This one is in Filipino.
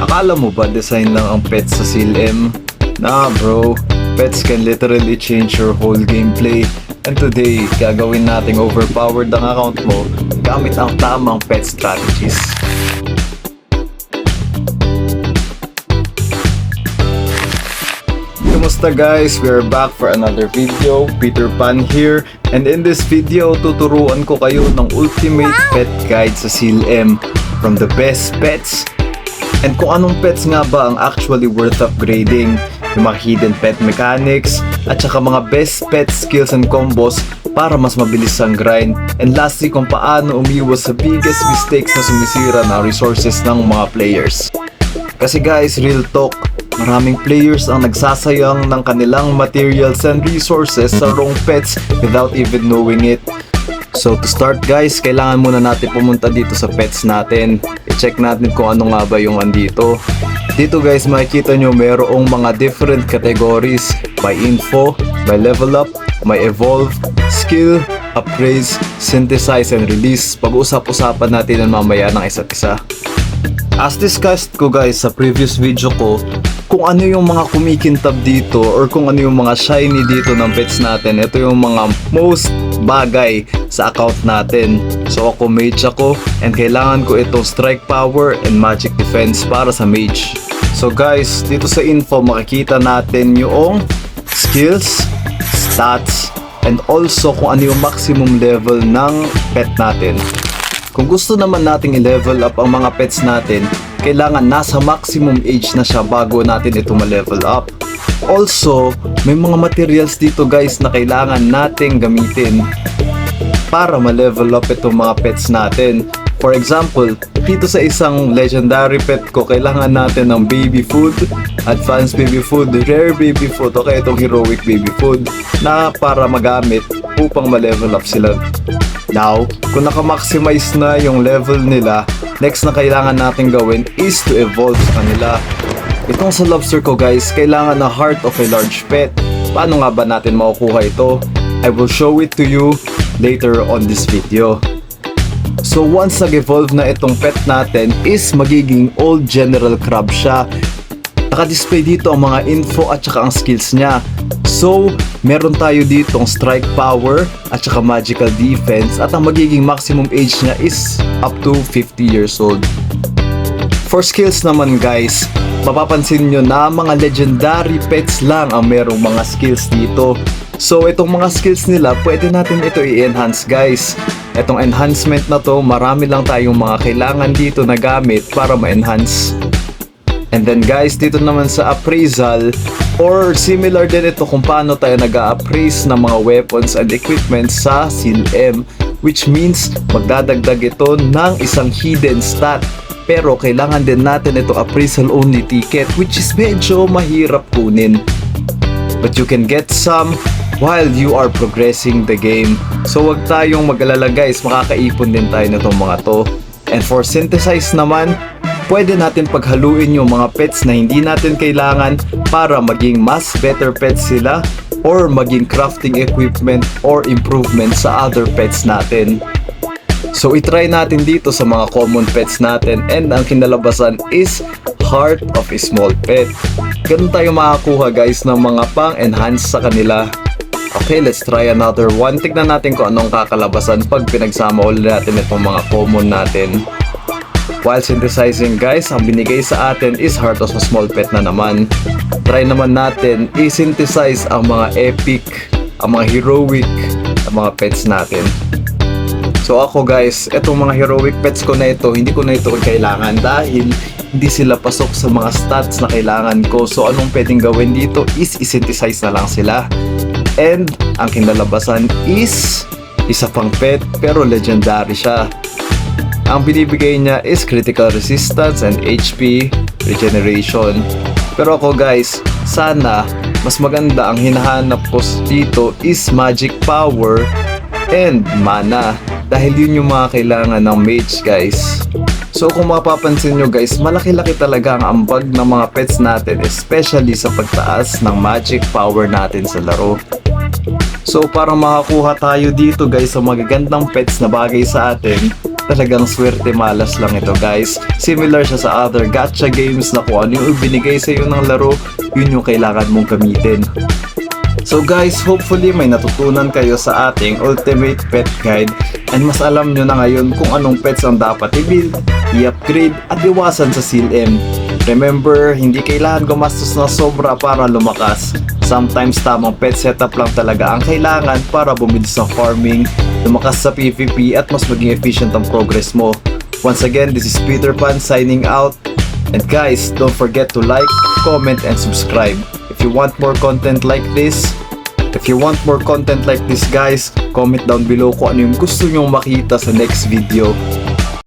Akala mo ba design lang ang pets sa SealM? Nah bro, pets can literally change your whole gameplay. And today, gagawin nating overpowered ang account mo gamit ang tamang pet strategies. Kumusta guys? We are back for another video. Peter Pan here. And in this video, tuturuan ko kayo ng ultimate pet guide sa SealM. From the best pets and kung anong pets nga ba ang actually worth upgrading, yung mga hidden pet mechanics, at saka mga best pet skills and combos para mas mabilis ang grind, and lastly kung paano umiwas sa biggest mistakes na sumisira na resources ng mga players. Kasi guys, real talk, maraming players ang nagsasayang ng kanilang materials and resources sa wrong pets without even knowing it. So to start guys, kailangan muna natin pumunta dito sa pets natin. I-check natin kung ano nga ba yung andito. Dito guys, makikita nyo mayroong mga different categories. May info, may level up, may evolve, skill, upgrades, synthesize, and release. Pag-usap-usapan natin yan mamaya ng isa't isa. As discussed ko guys sa previous video ko, kung ano yung mga kumikintab dito or kung ano yung mga shiny dito ng pets natin, ito yung mga most bagay sa account natin. So ako mage ako and kailangan ko itong strike power and magic defense para sa mage. So guys, dito sa info makikita natin yung skills, stats, and also kung ano yung maximum level ng pet natin. Kung gusto naman nating i-level up ang mga pets natin, kailangan nasa maximum age na siya bago natin ito ma-level up. Also, may mga materials dito guys na kailangan nating gamitin para ma-level up itong mga pets natin. For example, dito sa isang legendary pet ko, kailangan natin ng baby food, advanced baby food, rare baby food, okay, itong heroic baby food na para magamit upang ma-level up sila. Now, kung naka-maximize na yung level nila, next na kailangan natin gawin is to evolve sa kanila. Itong sa lobster ko guys, kailangan na heart of a large pet. Paano nga ba natin makukuha ito? I will show it to you later on this video. So once nag-evolve na itong pet natin is magiging old general crab siya. Naka-display dito ang mga info at saka ang skills niya. So, meron tayo ditong strike power at saka magical defense at ang magiging maximum age niya is up to 50 years old. For skills naman guys, mapapansin nyo na mga legendary pets lang ang merong mga skills dito. So, itong mga skills nila, pwede natin ito i-enhance guys. Itong enhancement na to, marami lang tayong mga kailangan dito na gamit para ma-enhance. And then guys, dito naman sa appraisal, or similar din ito kung paano tayo nag-a-appraise ng mga weapons and equipment sa SealM, which means magdadagdag ito ng isang hidden stat. Pero kailangan din natin ito appraisal only ticket, which is medyo mahirap kunin. But you can get some while you are progressing the game. So wag tayong mag-alala guys, makakaipon din tayo nitong mga to. And for synthesize naman, pwede natin paghaluin yung mga pets na hindi natin kailangan para maging mas better pets sila or maging crafting equipment or improvement sa other pets natin. So itry natin dito sa mga common pets natin and ang kinalabasan is heart of a small pet. Ganun tayo makakuha guys ng mga pang-enhance sa kanila. Okay, let's try another one. Tignan natin kung anong kakalabasan pag pinagsama ulit natin itong mga common natin. While synthesizing guys, ang binigay sa atin is heart of a small pet na naman. Try naman natin i-synthesize ang mga epic, ang mga heroic, ang mga pets natin. So ako guys, etong mga heroic pets ko na ito, hindi ko na ito kailangan dahil hindi sila pasok sa mga stats na kailangan ko. So anong pwedeng gawin dito is i-synthesize na lang sila. And ang kinalabasan is isa pang pet pero legendary siya. Ang binibigay niya is critical resistance and HP regeneration. Pero ako guys, sana mas maganda ang hinahanap ko dito is magic power and mana. Dahil yun yung mga kailangan ng mage guys. So kung mapapansin nyo guys, malaki-laki talaga ang ambag ng mga pets natin, especially sa pagtaas ng magic power natin sa laro. So para makakuha tayo dito guys sa magagandang pets na bagay sa atin, Talagang swerte malas lang ito guys. Similar siya sa other gacha games na kung ano yung ibinigay sa iyo ng laro, yun yung kailangan mong gamitin. So guys, hopefully may natutunan kayo sa ating Ultimate Pet Guide and mas alam nyo na ngayon kung anong pets ang dapat i-build, i-upgrade at iwasan sa CLM. Remember, hindi kailangan gumastos na sobra para lumakas. Sometimes tamang pet setup lang talaga ang kailangan para bumilis ng farming, lumakas sa PvP at mas maging efficient ang progress mo. Once again, this is Peter Pan signing out. And guys, don't forget to like, comment, and subscribe. If you want more content like this, guys, comment down below kung ano yung gusto nyong makita sa next video.